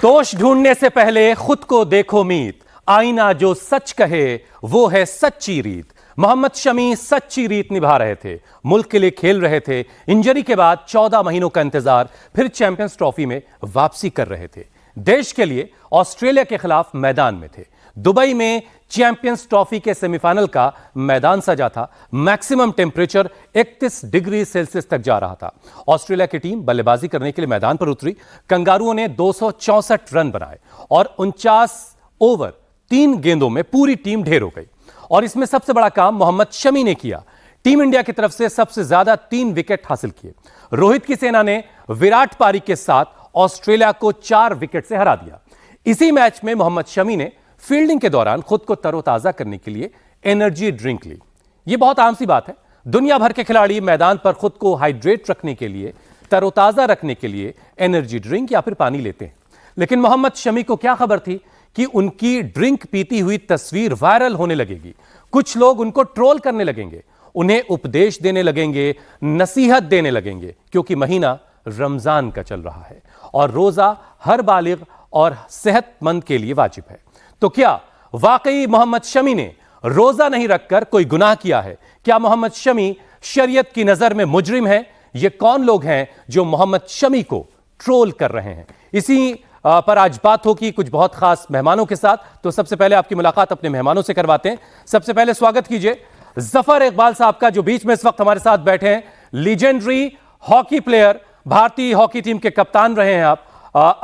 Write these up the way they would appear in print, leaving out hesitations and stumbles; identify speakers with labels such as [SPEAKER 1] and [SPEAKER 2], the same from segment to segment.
[SPEAKER 1] दोष ढूंढने से पहले खुद को देखो मीत, आईना जो सच कहे वो है सच्ची रीत। मोहम्मद शमी सच्ची रीत निभा रहे थे, मुल्क के लिए खेल रहे थे। इंजरी के बाद 14 महीनों का इंतजार, फिर चैंपियंस ट्रॉफी में वापसी कर रहे थे। देश के लिए ऑस्ट्रेलिया के खिलाफ मैदान में थे। दुबई में चैंपियंस ट्रॉफी के सेमीफाइनल का मैदान सजा था। मैक्सिमम टेंपरेचर 31 डिग्री सेल्सियस तक जा रहा था। ऑस्ट्रेलिया की टीम बल्लेबाजी करने के लिए मैदान पर उतरी। कंगारुओं ने 264 रन बनाए और 49 ओवर 3 गेंदों में पूरी टीम ढेर हो गई। और इसमें सबसे बड़ा काम मोहम्मद शमी ने किया। टीम इंडिया की तरफ से सबसे ज्यादा 3 विकेट हासिल किए। रोहित की सेना ने विराट पारी के साथ ऑस्ट्रेलिया को 4 विकेट से हरा दिया। इसी मैच में मोहम्मद शमी ने फील्डिंग के दौरान खुद को तरोताजा करने के लिए एनर्जी ड्रिंक ली। यह बहुत आम सी बात है। दुनिया भर के खिलाड़ी मैदान पर खुद को हाइड्रेट रखने के लिए, तरोताजा रखने के लिए एनर्जी ड्रिंक या फिर पानी लेते हैं। लेकिन मोहम्मद शमी को क्या खबर थी कि उनकी ड्रिंक पीती हुई तस्वीर वायरल होने लगेगी। कुछ लोग उनको ट्रोल करने लगेंगे, उन्हें उपदेश देने लगेंगे, नसीहत देने लगेंगे, क्योंकि महीना रमजान का चल रहा है और रोजा हर बालिग और सेहतमंद के लिए वाजिब है। तो क्या वाकई मोहम्मद शमी ने रोजा नहीं रखकर कोई गुनाह किया है? क्या मोहम्मद शमी शरीयत की नजर में मुजरिम है? ये कौन लोग हैं जो मोहम्मद शमी को ट्रोल कर रहे हैं? इसी पर आज बात होगी कुछ बहुत खास मेहमानों के साथ। तो सबसे पहले आपकी मुलाकात अपने मेहमानों से करवाते हैं। सबसे पहले स्वागत कीजिए जफर इकबाल साहब का, जो बीच में इस वक्त हमारे साथ बैठे हैं। लीजेंडरी हॉकी प्लेयर, भारतीय हॉकी टीम के कप्तान रहे हैं आप,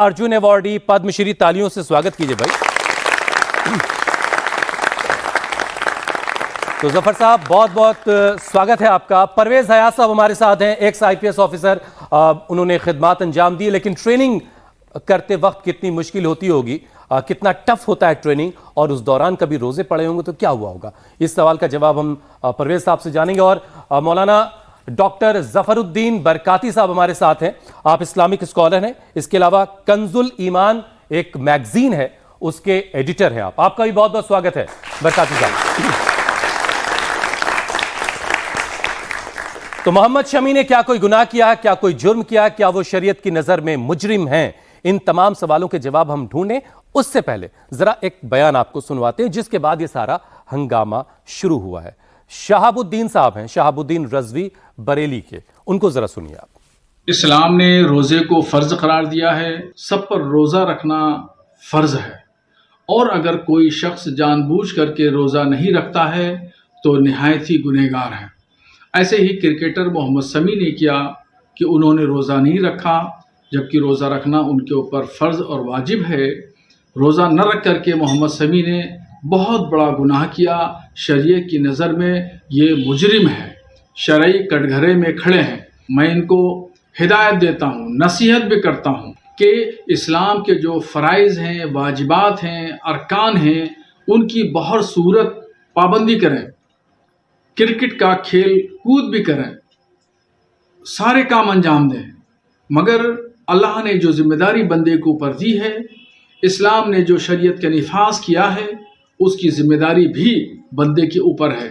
[SPEAKER 1] अर्जुन अवार्डी, पद्मश्री। तालियों से स्वागत कीजिए भाई। तो जफर साहब, बहुत बहुत स्वागत है आपका। परवेज हयात साहब हमारे साथ हैं, एक्स IPS ऑफिसर। उन्होंने खिदमात अंजाम दी, लेकिन ट्रेनिंग करते वक्त कितनी मुश्किल होती होगी, कितना टफ होता है ट्रेनिंग, और उस दौरान कभी रोजे पड़े होंगे तो क्या हुआ होगा? इस सवाल का जवाब हम परवेज साहब से जानेंगे। और मौलाना डॉक्टर जफरुद्दीन बरकाती साहब हमारे साथ हैं। आप इस्लामिक स्कॉलर हैं, इसके अलावा कंजुल ईमान एक मैगजीन है, उसके एडिटर हैं आप। आपका भी बहुत बहुत स्वागत है बरकाती साहब। तो मोहम्मद शमी ने क्या कोई गुनाह किया, क्या कोई जुर्म किया, क्या वो शरीयत की नजर में मुजरिम हैं? इन तमाम सवालों के जवाब हम ढूंढें, उससे पहले जरा एक बयान आपको सुनवाते हैं, जिसके बाद ये सारा हंगामा शुरू हुआ है। शहाबुद्दीन साहब हैं, शहाबुद्दीन रजवी बरेली के, उनको जरा सुनिए आप।
[SPEAKER 2] इस्लाम ने रोजे को फर्ज करार दिया है। सब पर रोजा रखना फर्ज है, और अगर कोई शख्स जानबूझ करके रोजा नहीं रखता है तो निहायत ही गुनहगार है। ऐसे ही क्रिकेटर मोहम्मद शमी ने किया कि उन्होंने रोज़ा नहीं रखा, जबकि रोज़ा रखना उनके ऊपर फ़र्ज़ और वाजिब है। रोज़ा न रख करके मोहम्मद शमी ने बहुत बड़ा गुनाह किया। शरीयत की नज़र में ये मुजरिम है, शरई कटघरे में खड़े हैं। मैं इनको हिदायत देता हूँ, नसीहत भी करता हूँ कि इस्लाम के जो फ़राइज़ हैं, वाजिबात हैं, अरकान हैं, उनकी बहुत सूरत पाबंदी करें। क्रिकेट का खेल कूद भी करें, सारे काम अंजाम दें, मगर अल्लाह ने जो जिम्मेदारी बंदे को ऊपर दी है, इस्लाम ने जो शरीयत का निफाज किया है, उसकी जिम्मेदारी भी बंदे के ऊपर है।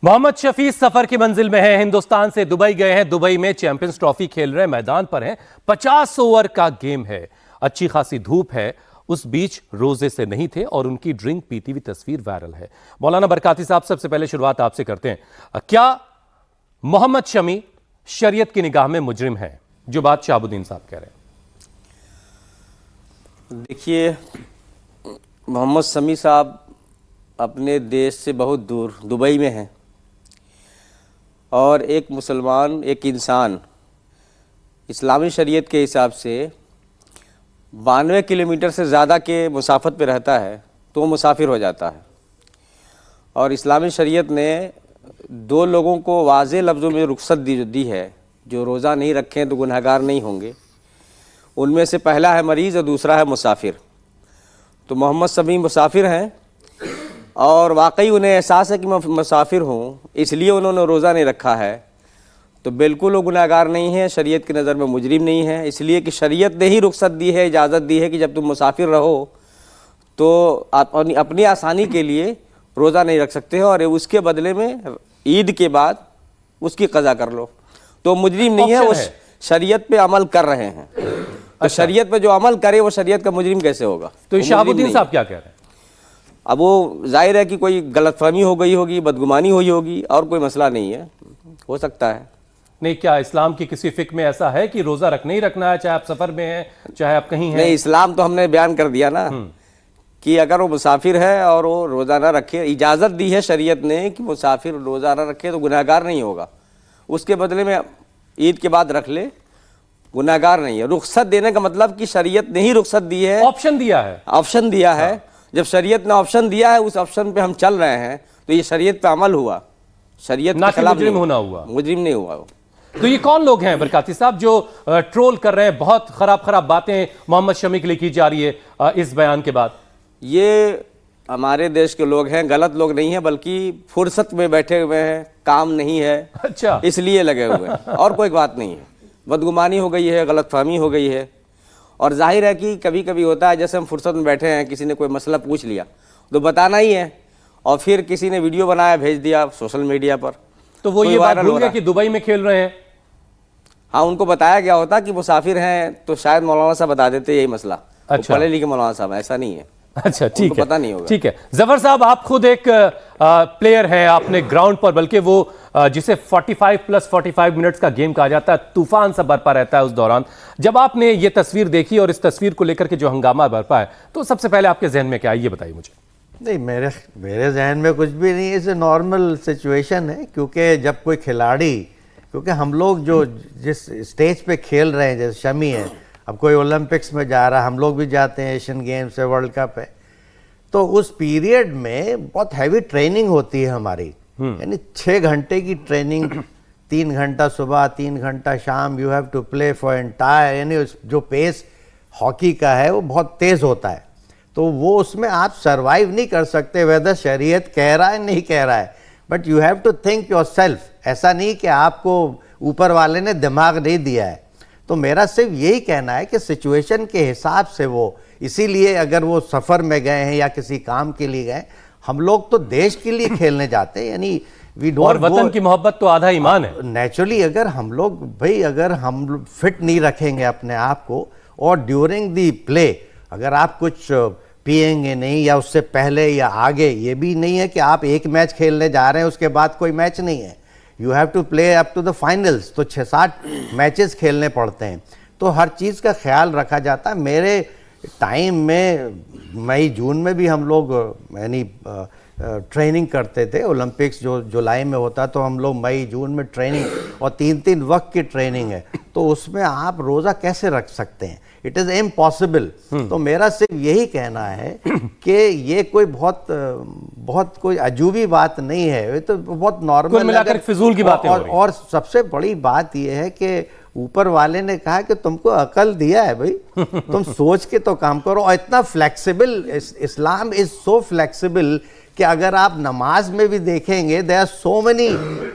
[SPEAKER 1] मोहम्मद शफी सफर की मंजिल में है, हिंदुस्तान से दुबई गए हैं। दुबई में चैंपियंस ट्रॉफी खेल रहे हैं, मैदान पर हैं। 50 ओवर का गेम है, अच्छी खासी धूप है, उस बीच रोजे से नहीं थे और उनकी ड्रिंक पीती हुई तस्वीर वायरल है। मौलाना बरकाती साहब, सबसे पहले शुरुआत आपसे करते हैं। क्या मोहम्मद शमी शरीयत की निगाह में मुजरिम है, जो बात शहाबुद्दीन साहब कह रहे हैं?
[SPEAKER 3] देखिए, मोहम्मद शमी साहब अपने देश से बहुत दूर दुबई में हैं, और एक मुसलमान, एक इंसान इस्लामी शरीयत के हिसाब से 92 किलोमीटर से ज़्यादा के मुसाफत पे रहता है तो मुसाफिर हो जाता है। और इस्लामी शरीयत ने 2 लोगों को वाज़े लफ्ज़ों में रुख्सत दी है, जो रोज़ा नहीं रखें तो गुनहगार नहीं होंगे। उनमें से पहला है मरीज़ और दूसरा है मुसाफिर। तो मोहम्मद शमी मुसाफिर हैं, और वाकई उन्हें एहसास है कि मैं मुसाफिर हूँ, इसलिए उन्होंने रोज़ा नहीं रखा है। तो बिल्कुल वो गुनहगार नहीं है, शरीयत की नज़र में मुजरिम नहीं है, इसलिए कि शरीयत ने ही रुख्सत दी है, इजाज़त दी है कि जब तुम मुसाफिर रहो तो अपनी आसानी के लिए रोज़ा नहीं रख सकते हो, और उसके बदले में ईद के बाद उसकी क़ज़ा कर लो। तो मुजरिम नहीं है, उस शरीयत पे अमल कर रहे हैं। तो शरीयत पे जो अमल करे वो शरीयत का मुजरिम कैसे होगा?
[SPEAKER 1] तो
[SPEAKER 3] वो
[SPEAKER 1] शहाबुद्दीन
[SPEAKER 3] मुजरिम
[SPEAKER 1] साहब क्या कह रहे हैं?
[SPEAKER 3] अब वो जाहिर है कि कोई गलतफहमी हो गई होगी, बदगुमानी हुई होगी, और कोई मसला नहीं है, हो सकता है।
[SPEAKER 1] नहीं, क्या इस्लाम की किसी फिक में ऐसा है कि रोजा रखना ही रखना है, चाहे आप सफर में हैं चाहे आप कहीं हैं?
[SPEAKER 3] नहीं, इस्लाम तो हमने बयान कर दिया ना कि अगर वो मुसाफिर है और वो रोज़ा ना रखे, इजाज़त दी है शरीयत ने कि मुसाफिर रोज़ा ना रखे तो गुनाहगार नहीं होगा, उसके बदले में ईद के बाद रख ले, गुनाहगार नहीं है। रुख्सत देने का मतलब कि शरीयत ने ही रुख्सत दी है,
[SPEAKER 1] ऑप्शन दिया है,
[SPEAKER 3] ऑप्शन दिया है। जब शरीयत ने ऑप्शन दिया है, उस ऑप्शन पे हम चल रहे हैं, तो ये शरीयत पे अमल हुआ, शरीयत
[SPEAKER 1] ना
[SPEAKER 3] के
[SPEAKER 1] कि
[SPEAKER 3] खिलाफ
[SPEAKER 1] मुजरिम
[SPEAKER 3] नहीं
[SPEAKER 1] होना हुआ।
[SPEAKER 3] मुजरिम नहीं हुआ वो।
[SPEAKER 1] तो ये कौन लोग हैं बरकाती साहब जो ट्रोल कर रहे हैं, बहुत खराब बातें मोहम्मद शमी के लिए की जा रही है इस बयान के बाद?
[SPEAKER 3] ये हमारे देश के लोग हैं, गलत लोग नहीं हैं, बल्कि फुर्सत में बैठे हुए हैं, काम नहीं है,
[SPEAKER 1] अच्छा,
[SPEAKER 3] इसलिए लगे हुए हैं, और कोई बात नहीं है। बदगुमानी हो गई है, गलतफहमी हो गई है, और जाहिर है कि कभी कभी होता है, जैसे हम फुर्सत में बैठे हैं, किसी ने कोई मसला पूछ लिया तो बताना ही है, और फिर किसी ने वीडियो बनाया भेज दिया सोशल मीडिया पर,
[SPEAKER 1] तो वो ये बात भूल गए कि दुबई में खेल रहे हैं।
[SPEAKER 3] हाँ, उनको बताया गया होता कि मुसाफिर हैं, तो शायद मौलाना साहब बता देते यही मसला।
[SPEAKER 1] अच्छा,
[SPEAKER 3] पढ़े लिखे मौलाना साहब, ऐसा नहीं है।
[SPEAKER 1] अच्छा, ठीक है,
[SPEAKER 3] पता नहीं होगा।
[SPEAKER 1] ठीक है। जफर साहब, आप खुद एक प्लेयर हैं, आपने ग्राउंड पर, बल्कि वो जिसे 45+45 मिनट्स का गेम कहा जाता है, तूफान सा बरपा रहता है उस दौरान। जब आपने ये तस्वीर देखी और इस तस्वीर को लेकर के जो हंगामा बरपा है, तो सबसे पहले आपके जहन में क्या है, ये बताइए मुझे।
[SPEAKER 4] नहीं, मेरे जहन में कुछ भी नहीं है, इसे नॉर्मल सिचुएशन है। क्योंकि जब कोई खिलाड़ी, क्योंकि हम लोग जो जिस स्टेज पे खेल रहे हैं, जैसे शमी है, अब कोई ओलंपिक्स में जा रहा है, हम लोग भी जाते हैं, एशियन गेम्स है, वर्ल्ड कप है, तो उस पीरियड में बहुत हैवी ट्रेनिंग होती है हमारी, यानी 6 घंटे की ट्रेनिंग, 3 घंटा सुबह, 3 घंटा शाम, you have to play for entire, यानी जो पेस हॉकी का है वो बहुत तेज़ होता है, तो वो उसमें आप सरवाइव नहीं कर सकते, वेदर शरीयत कह रहा है नहीं कह रहा है, but you have to think yourself. ऐसा नहीं कि आपको ऊपर वाले ने दिमाग नहीं दिया है। तो मेरा सिर्फ यही कहना है कि सिचुएशन के हिसाब से वो, इसीलिए अगर वो सफ़र में गए हैं या किसी काम के लिए गए, हम लोग तो देश के लिए खेलने जाते हैं, यानी वी डोंट,
[SPEAKER 1] और वतन की मोहब्बत तो आधा ईमान है।
[SPEAKER 4] नेचुरली अगर हम लोग, भाई अगर हम फिट नहीं रखेंगे अपने आप को, और ड्यूरिंग दी प्ले अगर आप कुछ पिएंगे नहीं, या उससे पहले या आगे, ये भी नहीं है कि आप एक मैच खेलने जा रहे हैं उसके बाद कोई मैच नहीं है, you have to play up to the finals, तो 6-7 मैचेस खेलने पड़ते हैं, तो हर चीज़ का ख्याल रखा जाता है। मेरे टाइम में मई जून में भी हम लोग यानी ट्रेनिंग करते थे, ओलंपिक्स जो जुलाई में होता तो हम लोग मई जून में ट्रेनिंग, और 3-3 वक्त की ट्रेनिंग है, तो उसमें आप रोज़ा कैसे रख सकते हैं? It is impossible. तो मेरा सिर्फ यही कहना है कि ये कोई बहुत कोई अजूबी बात नहीं है, ये तो बहुत नॉर्मल,
[SPEAKER 1] मिलाकर फिजूल की बातें हो रही हैं।
[SPEAKER 4] और सबसे बड़ी बात ये है कि ऊपर वाले ने कहा कि तुमको अकल दिया है भाई, तुम सोच के तो काम करो। और इतना flexible, Islam is so flexible कि अगर आप नमाज में भी देखेंगे, देयर आर सो मेनी,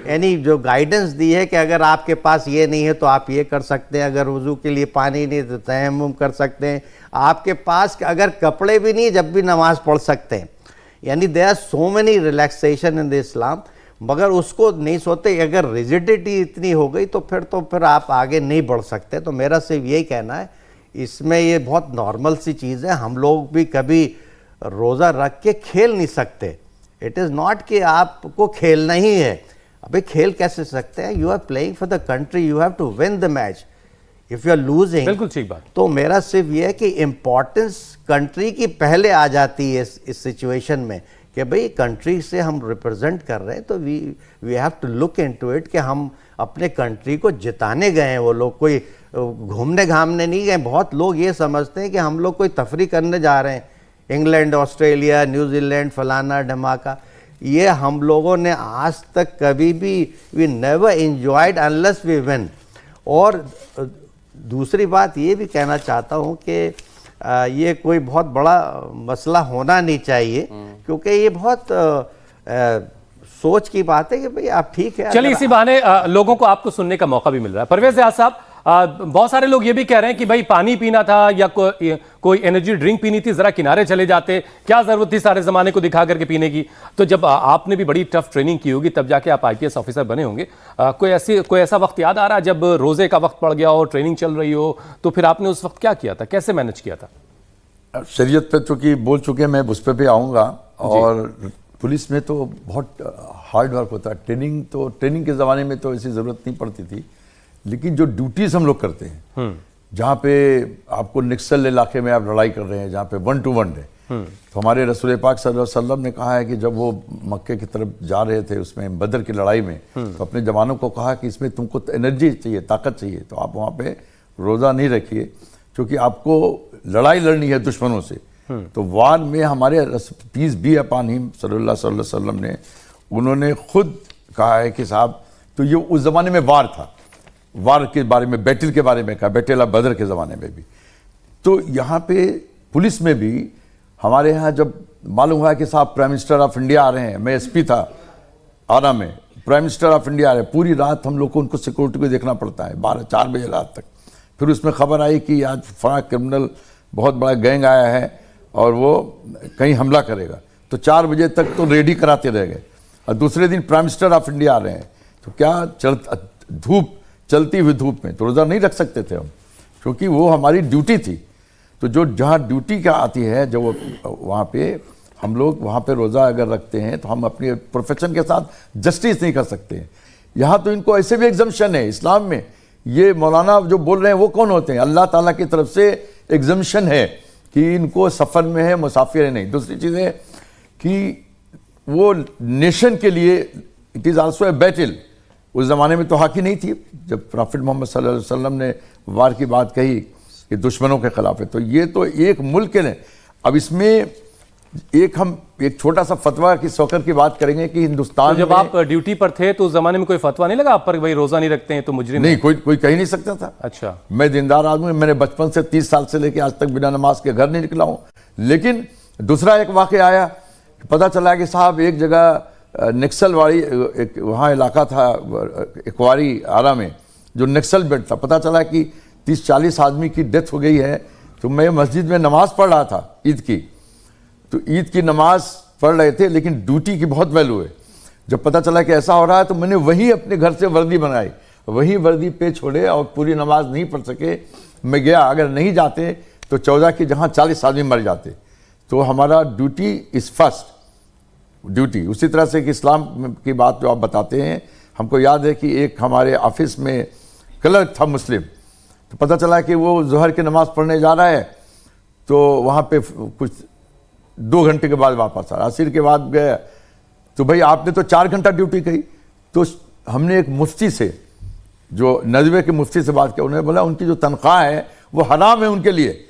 [SPEAKER 4] यानी जो गाइडेंस दी है कि अगर आपके पास ये नहीं है तो आप ये कर सकते हैं, अगर वुजू के लिए पानी नहीं तो तयम्मुम कर सकते हैं, आपके पास अगर कपड़े भी नहीं जब भी नमाज पढ़ सकते हैं, यानी there are so many relaxation in the Islam, मगर उसको नहीं सोते। अगर रिजिडिटी इतनी हो गई तो फिर आप आगे नहीं बढ़ सकते। तो मेरा सिर्फ यही कहना है, इसमें ये बहुत नॉर्मल सी चीज़ है, हम लोग भी कभी रोज़ा रख के खेल नहीं सकते। इट इज़ नॉट कि आपको खेलना ही है, अबे खेल कैसे सकते हैं? You are playing for the country, you have to win the match. If you are losing,
[SPEAKER 1] बिल्कुल ठीक बात।
[SPEAKER 4] तो मेरा सिर्फ ये है कि इम्पोर्टेंस कंट्री की पहले आ जाती है इस सिचुएशन में, कि भाई कंट्री से हम रिप्रेजेंट कर रहे हैं, तो we have to look into it कि हम अपने कंट्री को जिताने गए हैं। वो लोग कोई घूमने घामने नहीं गए। बहुत लोग ये समझते हैं कि हम लोग कोई तफरी करने जा रहे हैं, इंग्लैंड, ऑस्ट्रेलिया, न्यूजीलैंड, फलाना ढमाका। ये हम लोगों ने आज तक कभी भी, we never enjoyed unless we win. और दूसरी बात ये भी कहना चाहता हूँ कि ये कोई बहुत बड़ा मसला होना नहीं चाहिए, क्योंकि ये बहुत सोच की बात है कि भाई आप ठीक है।
[SPEAKER 1] चलिए, इसी बहाने लोगों को आपको सुनने का मौका भी मिल रहा है। परवेज एजाज साहब, बहुत सारे लोग ये भी कह रहे हैं कि भाई पानी पीना था या कोई एनर्जी ड्रिंक पीनी थी, जरा किनारे चले जाते, क्या जरूरत थी सारे जमाने को दिखा करके पीने की। तो जब आपने भी बड़ी टफ ट्रेनिंग की होगी तब जाके आप IPS ऑफिसर बने होंगे, कोई ऐसा वक्त याद आ रहा है जब रोजे का वक्त पड़ गया हो, ट्रेनिंग चल रही हो, तो फिर आपने उस वक्त क्या किया था, कैसे मैनेज किया था?
[SPEAKER 5] शरीयत पे चूंकि बोल चुके हैं, मैं उस पर भी आऊँगा। और पुलिस में तो बहुत हार्ड वर्क होता है। ट्रेनिंग के ज़माने में तो ऐसी ज़रूरत नहीं पड़ती थी, लेकिन जो ड्यूटीज़ हम लोग करते हैं, जहाँ पे आपको नक्सल इलाके में आप लड़ाई कर रहे हैं, जहाँ पे 1 to 1 है, तो हमारे रसूल पाक सल्लल्लाहु अलैहि वसल्लम ने कहा है कि जब वो मक्के की तरफ जा रहे थे उसमें बदर की लड़ाई में, तो अपने जवानों को कहा कि इसमें तुमको एनर्जी चाहिए, ताकत चाहिए, तो आप वहाँ पे रोज़ा नहीं रखिए, क्योंकि आपको लड़ाई लड़नी है दुश्मनों से। तो वार में हमारे पीस बी अपॉन हिम सल्लल्लाहु अलैहि वसल्लम ने, उन्होंने खुद कहा है कि साहब, तो ये उस ज़माने में वार था, वार के बारे में, बैटल के बारे में कहा, बैटल ऑफ बदर के ज़माने में भी। तो यहाँ पे पुलिस में भी हमारे यहाँ जब मालूम हुआ कि साहब प्राइम मिनिस्टर ऑफ इंडिया आ रहे हैं, मैं SP था आरा में, प्राइम मिनिस्टर ऑफ इंडिया आ रहे हैं, पूरी रात हम लोग को उनको सिक्योरिटी को देखना पड़ता है, 4 बजे रात तक। फिर उसमें खबर आई कि आज फला क्रिमिनल बहुत बड़ा गैंग आया है और वो कहीं हमला करेगा, तो 4 बजे तक तो रेडी कराते रह गए। और दूसरे दिन प्राइम मिनिस्टर ऑफ इंडिया आ रहे हैं, तो क्या चलती हुई धूप में तो रोज़ा नहीं रख सकते थे हम, क्योंकि वो हमारी ड्यूटी थी। तो जो जहाँ ड्यूटी क्या आती है, जब वहाँ पे हम लोग वहाँ पे रोज़ा अगर रखते हैं तो हम अपने प्रोफेशन के साथ जस्टिस नहीं कर सकते हैं। यहाँ तो इनको ऐसे भी एग्जम्पशन है इस्लाम में। ये मौलाना जो बोल रहे हैं वो कौन होते हैं? अल्लाह ताला की तरफ से एग्जम्पशन है कि इनको सफ़र में है, मुसाफिर है नहीं। दूसरी चीज़ है कि वो नेशन के लिए it is also a battle. उस ज़माने में तो हॉकी नहीं थी, जब प्रॉफिट मोहम्मद सल्लल्लाहु अलैहि वसल्लम ने वार की बात कही कि दुश्मनों के खिलाफ है, तो ये तो एक मुल्क ने। अब इसमें हम एक छोटा सा फतवा की सौकर की बात करेंगे कि हिंदुस्तान
[SPEAKER 1] तो जब आप ड्यूटी पर थे तो उस जमाने में कोई फतवा नहीं लगा आप पर, भाई रोजा नहीं रखते हैं तो मुजरिम?
[SPEAKER 5] नहीं, कोई कह नहीं सकता था।
[SPEAKER 1] अच्छा,
[SPEAKER 5] मैं दीनदार आदमी, मैंने बचपन से 30 साल से लेकर आज तक बिना नमाज के घर नहीं निकला हूँ। लेकिन दूसरा एक वाक़या आया, पता चला कि साहब एक जगह नक्सल वाली एक वहाँ इलाका था इकवारी आरा में, जो नक्सल बेल्ट था। पता चला कि 30-40 आदमी की डेथ हो गई है। तो मैं मस्जिद में नमाज पढ़ रहा था ईद की, तो ईद की नमाज पढ़ रहे थे, लेकिन ड्यूटी की बहुत वैल्यू है। जब पता चला कि ऐसा हो रहा है तो मैंने वही अपने घर से वर्दी बनाई, वही वर्दी पे छोड़े और पूरी नमाज नहीं पढ़ सके। मैं गया, अगर नहीं जाते तो 14 की जहाँ 40 आदमी मर जाते। तो हमारा ड्यूटी इज़ फर्स्ट ड्यूटी। उसी तरह से कि इस्लाम की बात जो आप बताते हैं, हमको याद है कि एक हमारे ऑफिस में क्लर्क था मुस्लिम, तो पता चला कि वो ज़ोहर की नमाज़ पढ़ने जा रहा है, तो वहाँ पे कुछ 2 घंटे के बाद वापस आया, असर के बाद गया। तो भाई आपने तो 4 घंटा ड्यूटी की। तो हमने एक मुफ्ती से, जो नजवे के मुफ्ती से बात किया, उन्होंने बोला उनकी जो तनख्वाह है वो हराम है उनके लिए।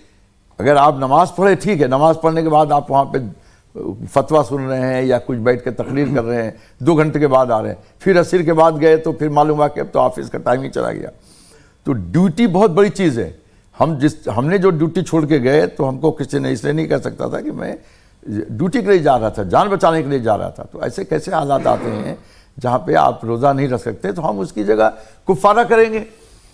[SPEAKER 5] अगर आप नमाज़ पढ़े ठीक है, नमाज़ पढ़ने के बाद आप वहाँ पे फतवा सुन रहे हैं या कुछ बैठ के तकरीर कर रहे हैं, 2 घंटे के बाद आ रहे हैं। फिर असर के बाद गए तो फिर मालूम हुआ कि अब तो ऑफिस का टाइम ही चला गया। तो ड्यूटी बहुत बड़ी चीज़ है। हमने जो ड्यूटी छोड़ के गए तो हमको किसी ने इसलिए नहीं कह सकता था कि मैं ड्यूटी के लिए जा रहा था, जान बचाने के लिए जा रहा था। तो ऐसे कैसे हालात आते हैं जहाँ पे आप रोज़ा नहीं रख सकते, तो हम उसकी जगह कुफारा करेंगे,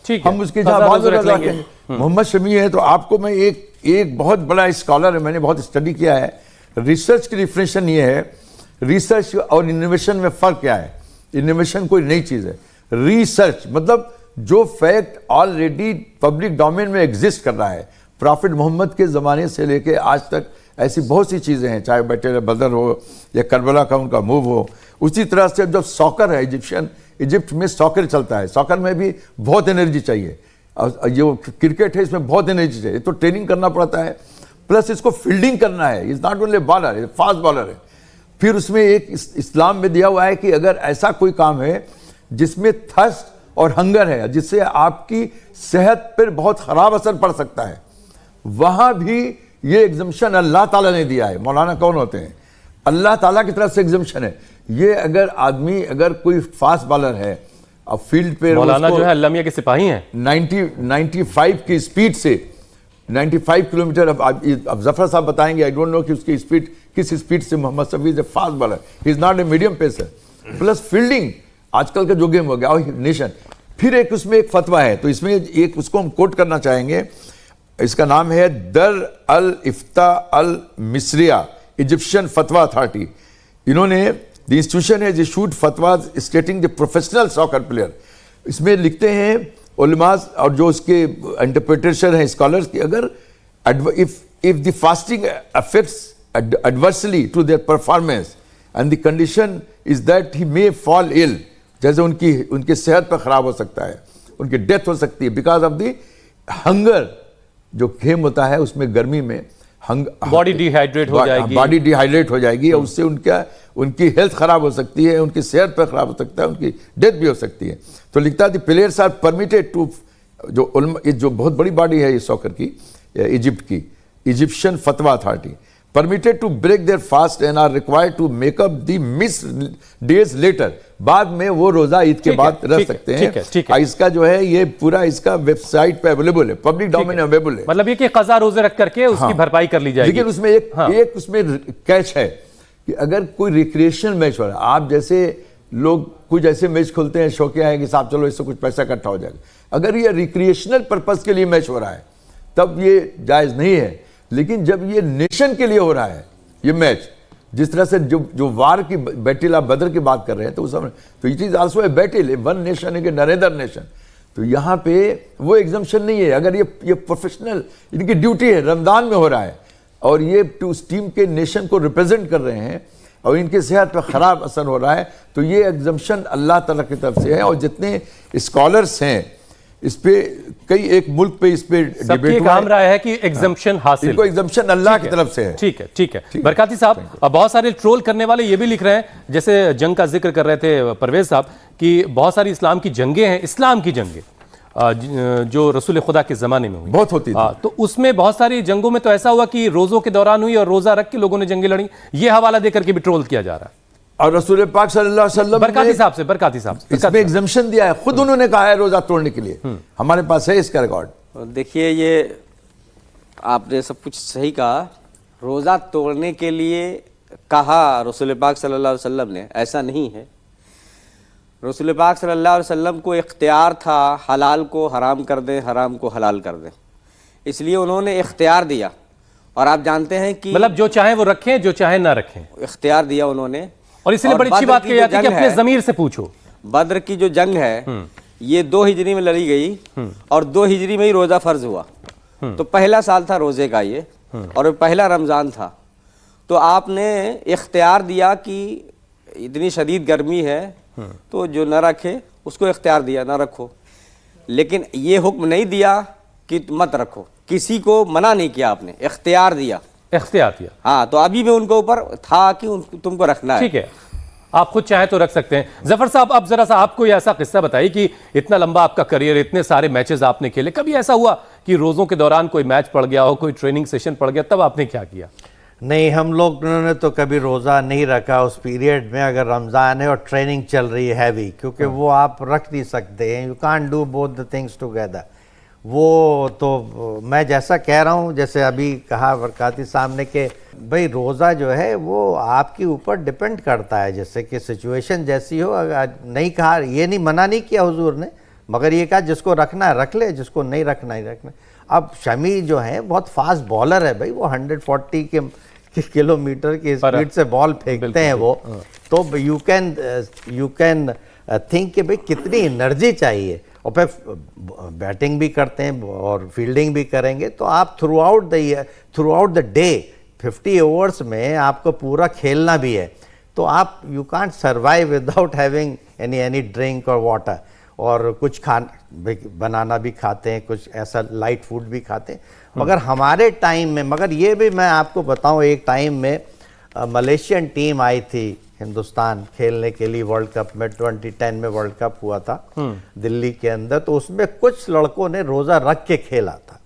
[SPEAKER 1] ठीक है,
[SPEAKER 5] हम उसकी जगह बाद रखेंगे। मोहम्मद शमी है तो आपको मैं एक बहुत बड़ा स्कॉलर है, मैंने बहुत स्टडी किया है। रिसर्च की डिफिनेशन ये है, रिसर्च और इनोवेशन में फ़र्क क्या है? इनोवेशन कोई नई चीज़ है, रिसर्च मतलब जो फैक्ट ऑलरेडी पब्लिक डोमेन में एग्जिस्ट कर रहा है। प्रॉफिट मोहम्मद के ज़माने से लेके आज तक ऐसी बहुत सी चीज़ें हैं, चाहे बैटल बदर हो या करबला का उनका मूव हो। उसी तरह से जब सॉकर है, इजिप्ट में सॉकर चलता है, सॉकर में भी बहुत एनर्जी चाहिए। और जो क्रिकेट है इसमें बहुत एनर्जी चाहिए, तो ट्रेनिंग करना पड़ता है, प्लस इसको फील्डिंग करना है। Is not only bowler, fast bowler है। फिर उसमें एक इस्लाम में दिया हुआ है कि अगर ऐसा कोई काम है जिसमें थर्स्ट और हंगर है, जिससे आपकी सेहत पर बहुत ख़राब असर पड़ सकता है, वहाँ भी ये एग्जम्पशन अल्लाह ताला ने दिया है। मौलाना कौन होते हैं? अल्लाह ताला की तरफ से एग्जम्पशन है। ये अगर आदमी, अगर कोई फास्ट बॉलर है, अब फील्ड पे
[SPEAKER 1] मौलाना जो है अल्लाह मियां के सिपाही हैं,
[SPEAKER 5] 95 की स्पीड से 95 किलोमीटर। अब जफर साहब बताएंगे, आई डोंट नो कि उसकी स्पीड किस स्पीड से। Mohammed Shami is a fast bowler, he is not a medium pacer. Plus fielding, आजकल का जो गेम हो गया और नेशन, फिर एक उसमें एक फतवा है, तो इसमें एक उसको हम कोट करना चाहेंगे। इसका नाम है Dar al Ifta al Misriyya Egyptian फतवा अथॉरिटी। इन्होंने the institution has issued fatwas stating the professional soccer player. इसमें लिखते हैं उलमाज और जो उसके इंटरप्रिटेशन है स्कॉलर्स की, अगर if the fasting affects adversely to their performance and the condition is that he may fall ill, जैसे उनकी सेहत पर खराब हो सकता है, उनकी डेथ हो सकती है बिकॉज ऑफ द हंगर। जो खेम होता है उसमें गर्मी में
[SPEAKER 1] बॉडी डिहाइड्रेट हो जाएगी,
[SPEAKER 5] बॉडी डिहाइड्रेट हो जाएगी और उससे उनकी हेल्थ खराब हो सकती है, उनकी सेहत पर खराब हो सकता है, उनकी डेथ भी हो सकती है। तो लिखता है प्लेयर्स आर परमिटेड टू, जो बहुत बड़ी बॉडी है ये सॉकर की, इजिप्ट की इजिप्शियन फतवा authority, permitted to break their fast and are required to make up the miss days later. बाद में वो रोजा ईद के बाद रख सकते हैं। इसका जो है ये पूरा इसका वेबसाइट पे अवेलेबल है, पब्लिक डोमेन अवेलेबल है।
[SPEAKER 1] मतलब ये कि कज़ा रोजे रख करके उसकी भरपाई कर ली जाएगी।
[SPEAKER 5] लेकिन उसमें एक उसमें कैच है कि अगर कोई रिक्रिएशनल मैच हो रहा है, आप जैसे लोग कुछ ऐसे मैच खोलते हैं, शौकिया है कि साहब चलो इससे कुछ पैसा इकट्ठा हो जाएगा, अगर ये रिक्रिएशनल पर्पस के लिए मैच हो रहा है तब ये जायज नहीं है। लेकिन जब ये नेशन के लिए हो रहा है ये मैच, जिस तरह से जो वार की बैटल आप बदर की बात कर रहे हैं, तो उस समय तो it is also a battle, one nation against another nation. तो यहाँ पे वो एग्जम्पशन नहीं है। अगर ये प्रोफेशनल इनकी ड्यूटी है, रमजान में हो रहा है और ये उस टीम के नेशन को रिप्रेजेंट कर रहे हैं और इनकी सेहत पर खराब असर हो रहा है, तो ये एग्जम्पशन अल्लाह ताला की तरफ से है। और जितने स्कॉलर्स हैं इस पे कई एक मुल्क पे इस पे डिबेट
[SPEAKER 1] काम रहा है कि एग्जम्पशन हासिल,
[SPEAKER 5] इनको एग्जम्पशन अल्लाह की तरफ से है।
[SPEAKER 1] ठीक है बरकाती साहब, अब बहुत सारे ट्रोल करने वाले ये भी लिख रहे हैं, जैसे जंग का जिक्र कर रहे थे परवेज साहब कि बहुत सारी इस्लाम की जंगें हैं, इस्लाम की जंगें जो रसूल खुदा के जमाने में हुई बहुत होती थी, तो उसमें बहुत सारी जंगों में तो ऐसा हुआ कि रोजों के दौरान हुई और रोजा रख के लोगों ने जंगें लड़ी। ये हवाला देकर के भी ट्रोल किया जा रहा है।
[SPEAKER 5] और रसूल पाक सल्लल्लाहु अलैहि वसल्लम
[SPEAKER 1] बरकाती साहब
[SPEAKER 5] इसमें एग्जम्पशन दिया है, खुद उन्होंने कहा है रोजा तोड़ने के लिए। हमारे पास है इसका रिकॉर्ड।
[SPEAKER 3] देखिए, ये आपने सब कुछ सही कहा, रोजा तोड़ने के लिए कहा रसूल पाक सल्लल्लाहु अलैहि वसल्लम ने, ऐसा नहीं है। रसूल पाक सल्लल्लाहु अलैहि वसल्लम को इख्तियार था हलाल को हराम कर दें, हराम को हलाल कर दें, इसलिए उन्होंने इख्तियार दिया। और आप जानते हैं कि
[SPEAKER 1] मतलब जो चाहे वो रखें, जो चाहे ना रखें,
[SPEAKER 3] इख्तियार दिया उन्होंने।
[SPEAKER 1] और इसलिए बड़ी अच्छी बात कही जाती है कि अपने ज़मीर से पूछो।
[SPEAKER 3] बद्र की जो जंग है ये 2 हिजरी में लड़ी गई और 2 हिजरी में ही रोजा फर्ज हुआ। तो पहला साल था रोजे का ये, और पहला रमजान था। तो आपने इख्तियार दिया कि इतनी शदीद गर्मी है तो जो न रखे उसको इख्तियार दिया, ना रखो। लेकिन ये हुक्म नहीं दिया कि मत रखो, किसी को मना नहीं किया, आपने इख्तियार दिया। हाँ, तो अभी भी उनको ऊपर था कि तुमको रखना है।
[SPEAKER 1] ठीक है, आप खुद चाहे तो रख सकते हैं। जफर साहब, अब जरा सा आपको ऐसा किस्सा बताइए कि इतना लंबा आपका करियर, इतने सारे मैचेस आपने खेले, कभी ऐसा हुआ कि रोजों के दौरान कोई मैच पड़ गया हो, कोई ट्रेनिंग सेशन पड़ गया, तब आपने क्या किया?
[SPEAKER 4] नहीं, हम लोग ने तो कभी रोज़ा नहीं रखा उस पीरियड में, अगर रमज़ान है और ट्रेनिंग चल रही है हैवी, क्योंकि वो आप रख नहीं सकते हैं, you can't do both the things together. वो तो मैं जैसा कह रहा हूँ, जैसे अभी कहा बरकाती साहब ने कि भाई रोज़ा जो है वो आपके ऊपर डिपेंड करता है, जैसे कि सिचुएशन जैसी हो। नहीं कहा, ये नहीं मना नहीं किया हुजूर ने, मगर ये कहा जिसको रखना है रख ले, जिसको नहीं रखना ही रखना। अब शमी जो है बहुत फास्ट बॉलर है भाई, वो 140 किलोमीटर की स्पीड से बॉल फेंकते हैं वो। तो यू कैन थिंक कि भाई कितनी एनर्जी चाहिए, और फिर बैटिंग भी करते हैं और फील्डिंग भी करेंगे, तो आप through out the day 50 overs में आपको पूरा खेलना भी है, तो आप you can't survive without having any drink और वाटर। और कुछ बनाना भी खाते हैं, कुछ ऐसा लाइट फूड भी खाते हैं। मगर हमारे टाइम में, मगर ये भी मैं आपको बताऊं, एक टाइम में मलेशियन टीम आई थी हिंदुस्तान खेलने के लिए वर्ल्ड कप में, 2010 में वर्ल्ड कप हुआ था दिल्ली के अंदर, तो उसमें कुछ लड़कों ने रोज़ा रख के खेला था।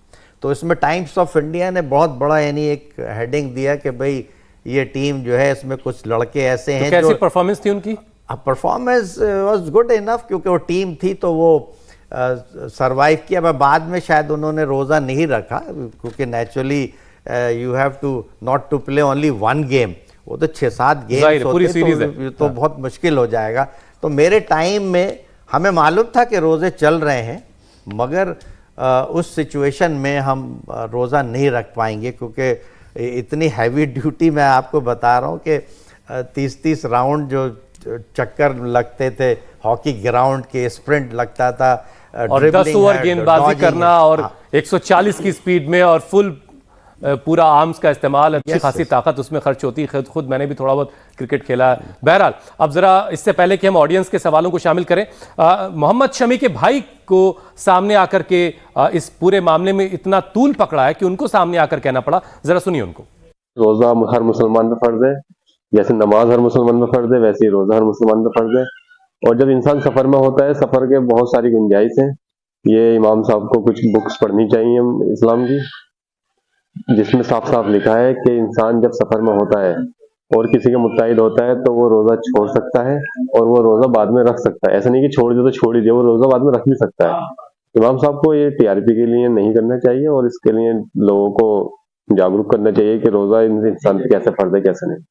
[SPEAKER 4] तो इसमें टाइम्स ऑफ इंडिया ने बहुत बड़ा यानी एक हेडिंग दिया कि भाई ये टीम जो है इसमें कुछ लड़के ऐसे हैं।
[SPEAKER 1] कैसी परफॉर्मेंस थी उनकी?
[SPEAKER 4] परफॉर्मेंस वाज गुड इनफ, क्योंकि वो टीम थी तो वो सरवाइव किया। बाद में शायद उन्होंने रोज़ा नहीं रखा, क्योंकि naturally you have to not to play only 1 game, वो तो 6-7 गेम्स होते, तो बहुत मुश्किल हो जाएगा। तो मेरे टाइम में हमें मालूम था कि रोज़े चल रहे हैं, मगर उस सिचुएशन में हम रोज़ा नहीं रख पाएंगे, क्योंकि इतनी हैवी ड्यूटी मैं आपको बता रहा हूँ कि 30-30 राउंड जो चक्कर लगते थे, हॉकी ग्राउंड के स्प्रिंट लगता था,
[SPEAKER 1] और 10 ओवर गेंदबाजी करना और 140 की स्पीड में और फुल पूरा आर्म्स का इस्तेमाल, अच्छी खासी ताकत उसमें खर्च होती है। खुद मैंने भी थोड़ा बहुत क्रिकेट खेला है। बहरहाल, अब जरा इससे पहले कि हम ऑडियंस के सवालों को शामिल करें, मोहम्मद शमी के भाई को सामने आकर के इस पूरे मामले में इतना तूल पकड़ा है कि उनको सामने आकर कहना पड़ा, जरा सुनिए उनको।
[SPEAKER 6] रोजा हर मुसलमान पे फर्ज है, जैसे नमाज हर मुसलमान पे फर्ज है, वैसे ही रोजा हर मुसलमान पे फर्ज है। और जब इंसान सफर में होता है, सफर के बहुत सारी गुंजाइश है। ये इमाम साहब को कुछ बुक्स पढ़नी चाहिए इस्लाम की, जिसमें साफ साफ लिखा है कि इंसान जब सफर में होता है और किसी के मुत्ताहिद होता है तो वो रोजा छोड़ सकता है और वो रोजा बाद में रख सकता है। ऐसा नहीं कि छोड़ दे तो छोड़ ही दे, वो रोजा बाद में रख भी सकता है। इमाम साहब को ये टीआरपी के लिए नहीं करना चाहिए और इसके लिए लोगों को जागरूक करना चाहिए कि रोजा इंसान पे कैसे फर्ज है, कैसे नहीं।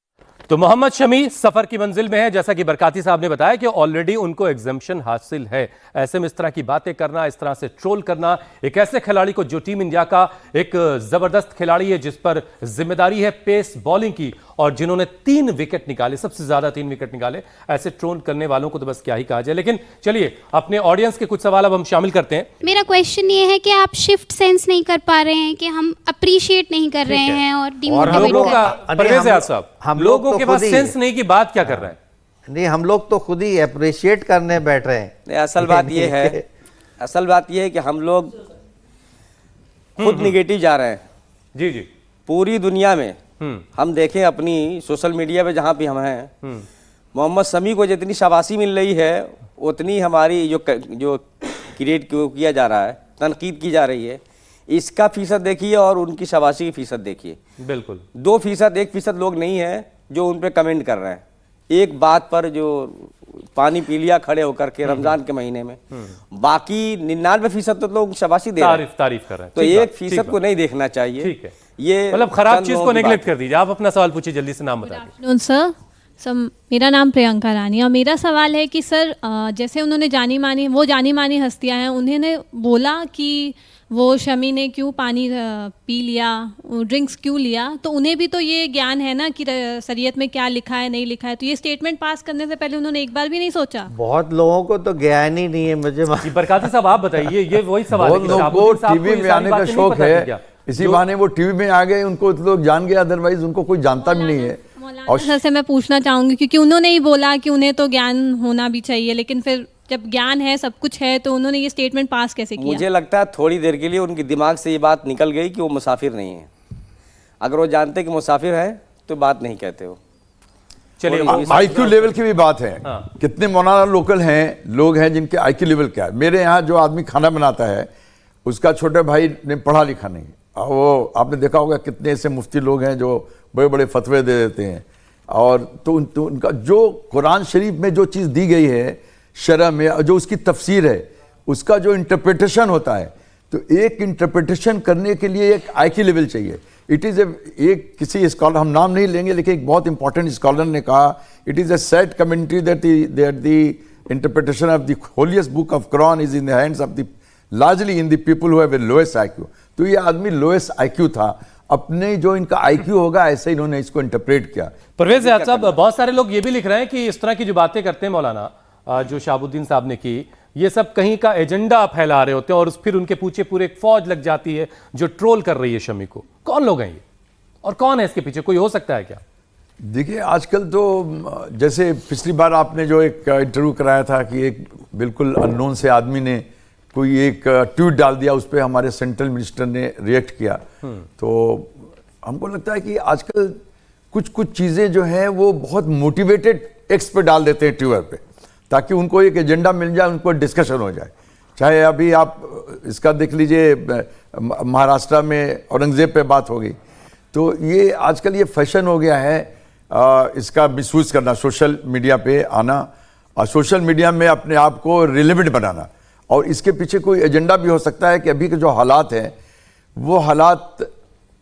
[SPEAKER 1] तो मोहम्मद शमी सफर की मंजिल में है, जैसा कि बरकाती साहब ने बताया कि ऑलरेडी उनको एग्जाम्पशन हासिल है। ऐसे में इस तरह की बातें करना, इस तरह से ट्रोल करना एक ऐसे खिलाड़ी को जो टीम इंडिया का एक जबरदस्त खिलाड़ी है, जिस पर जिम्मेदारी है पेस बॉलिंग की और जिन्होंने 3 विकेट निकाले, सबसे ज्यादा 3 विकेट निकाले, ऐसे ट्रोल करने वालों को तो बस क्या ही कहा जाए। लेकिन चलिए अपने ऑडियंस के कुछ सवाल अब हम शामिल करते हैं।
[SPEAKER 7] मेरा क्वेश्चन ये है कि आप शिफ्ट सेंस नहीं कर पा रहे हैं, कि हम अप्रिशिएट नहीं कर रहे हैं और डिमोटिवेट
[SPEAKER 1] लोगों का परवेज़
[SPEAKER 4] हम
[SPEAKER 1] साहब,
[SPEAKER 4] लोग
[SPEAKER 1] लोगों
[SPEAKER 4] तो
[SPEAKER 1] के पास
[SPEAKER 4] खुद ही-
[SPEAKER 1] सेंस नहीं की बात क्या कर रहे हैं।
[SPEAKER 4] नहीं, हम लोग तो खुद ही अप्रिशिएट करने बैठ रहे हैं।
[SPEAKER 3] नहीं, असल बात ये है कि हम लोग खुद निगेटिव जा रहे हैं।
[SPEAKER 1] जी जी,
[SPEAKER 3] पूरी दुनिया में हम देखें, अपनी सोशल मीडिया पे जहाँ भी हम हैं, मोहम्मद शमी को जितनी शाबाशी मिल रही है उतनी हमारी जो क्रिएट किया जा रहा है, तनकीद की जा रही है, इसका फीसद देखिए और उनकी शाबाशी की फीसद देखिए।
[SPEAKER 1] बिल्कुल
[SPEAKER 3] 2%, 1% लोग नहीं है जो उन पे कमेंट कर रहे हैं एक बात पर, जो पानी पी लिया खड़े होकर के रमजान के महीने में। बाकी 99% तो लोग शाबाशी दे रहे हैं,
[SPEAKER 1] तारीफ कर रहे हैं।
[SPEAKER 3] तो
[SPEAKER 1] ठीक बात,
[SPEAKER 3] 1% को नहीं देखना चाहिए।
[SPEAKER 1] ठीक है,
[SPEAKER 3] ये
[SPEAKER 1] मतलब खराब
[SPEAKER 3] चंद
[SPEAKER 1] चीज
[SPEAKER 3] लोगों
[SPEAKER 1] को
[SPEAKER 3] की
[SPEAKER 1] नेग्लेक्ट
[SPEAKER 3] बात है।
[SPEAKER 1] कर दीजिए। आप अपना सवाल पूछिए, जल्दी से नाम बता दीजिए।
[SPEAKER 8] आफ्टरनून सर, मेरा नाम प्रियंका रानी और मेरा सवाल है कि सर, जैसे उन्होंने जानी मानी हस्तियां हैं, उन्होंने बोला कि वो शमी ने क्यों पानी पी लिया, ड्रिंक्स क्यों लिया, तो उन्हें भी तो ये ज्ञान है ना कि शरीयत में क्या लिखा है नहीं लिखा है। तो ये स्टेटमेंट पास करने से पहले उन्होंने एक बार भी नहीं सोचा?
[SPEAKER 4] बहुत लोगों को तो ज्ञान ही नहीं है। मुझे
[SPEAKER 1] जी, बरकाती साहब आप बताइए, ये वही सवाल है
[SPEAKER 5] बहुत
[SPEAKER 1] कि
[SPEAKER 5] लोगों को
[SPEAKER 1] शाहबुद्दीन साहब
[SPEAKER 5] टीवी
[SPEAKER 1] ये
[SPEAKER 5] में
[SPEAKER 1] सारी
[SPEAKER 5] आने का
[SPEAKER 1] बातें नहीं
[SPEAKER 5] शौक
[SPEAKER 1] पता थी
[SPEAKER 5] है,
[SPEAKER 1] क्या?
[SPEAKER 5] इसी बहाने वो टीवी में आ गए, उनको लोग जान गए, अदरवाइज उनको कोई जानता भी नहीं है।
[SPEAKER 8] मौलाना सर से मैं पूछना चाहूँगी, क्योंकि उन्होंने ही बोला कि उन्हें तो ज्ञान होना भी चाहिए, लेकिन फिर जब ज्ञान है, सब कुछ है, तो उन्होंने ये स्टेटमेंट पास कैसे किया?
[SPEAKER 3] मुझे लगता है थोड़ी देर के लिए उनके दिमाग से ये बात निकल गई कि वो मुसाफिर नहीं है। अगर वो जानते कि मुसाफिर है तो बात नहीं कहते हो।
[SPEAKER 1] चलिए
[SPEAKER 5] आईक्यू लेवल की भी बात है।
[SPEAKER 1] हाँ।
[SPEAKER 5] कितने मौलाना लोकल हैं, लोग हैं जिनके आईक्यू लेवल क्या है। मेरे यहाँ जो आदमी खाना बनाता है, उसका छोटे भाई ने पढ़ा लिखा नहीं, वो आपने देखा होगा कितने ऐसे मुफ्ती लोग हैं जो बड़े बड़े फतवे दे देते हैं। और तो उनका जो कुरान शरीफ में जो चीज़ दी गई है शरअ में, जो उसकी तफसीर है, उसका जो इंटरप्रिटेशन होता है, तो एक इंटरप्रिटेशन करने के लिए एक आईक्यू लेवल चाहिए। इट इज़ एक किसी स्कॉलर, हम नाम नहीं लेंगे, लेकिन एक बहुत इंपॉर्टेंट स्कॉलर ने कहा, it is a sad commentary that the interpretation of the holiest book of Quran is in the hands of the largely in the people who have lowest IQ. तो ये आदमी लोएस्ट आईक्यू था, अपने जो इनका IQ होगा ऐसे इन्होंने इसको इंटरप्रेट किया।
[SPEAKER 1] परवेज साहब, बहुत सारे लोग ये भी लिख रहे हैं कि इस तरह की जो बातें करते हैं मौलाना, जो शाहबुद्दीन साहब ने की, ये सब कहीं का एजेंडा फैला रहे होते हैं और फिर उनके पीछे पूरे एक फौज लग जाती है जो ट्रोल कर रही है शमी को। कौन लोग हैं ये और कौन है इसके पीछे? कोई हो सकता है क्या?
[SPEAKER 5] देखिए, आजकल तो जैसे पिछली बार आपने जो एक इंटरव्यू कराया था कि एक बिल्कुल अननोन से आदमी ने कोई एक ट्वीट डाल दिया, उस पर हमारे सेंट्रल मिनिस्टर ने रिएक्ट किया। तो हमको लगता है कि आजकल कुछ कुछ चीज़ें जो हैं वो बहुत मोटिवेटेड एक्स पे डाल देते हैं ट्विटर पे, ताकि उनको एक एजेंडा मिल जाए, उनको डिस्कशन हो जाए। चाहे अभी आप इसका देख लीजिए, महाराष्ट्र में औरंगजेब पे बात हो गई। तो ये आजकल ये फैशन हो गया है इसका मिसयूज़ करना, सोशल मीडिया पे आना और सोशल मीडिया में अपने आप को रिलेवेंट बनाना। और इसके पीछे कोई एजेंडा भी हो सकता है कि अभी के जो हालात हैं वो हालात,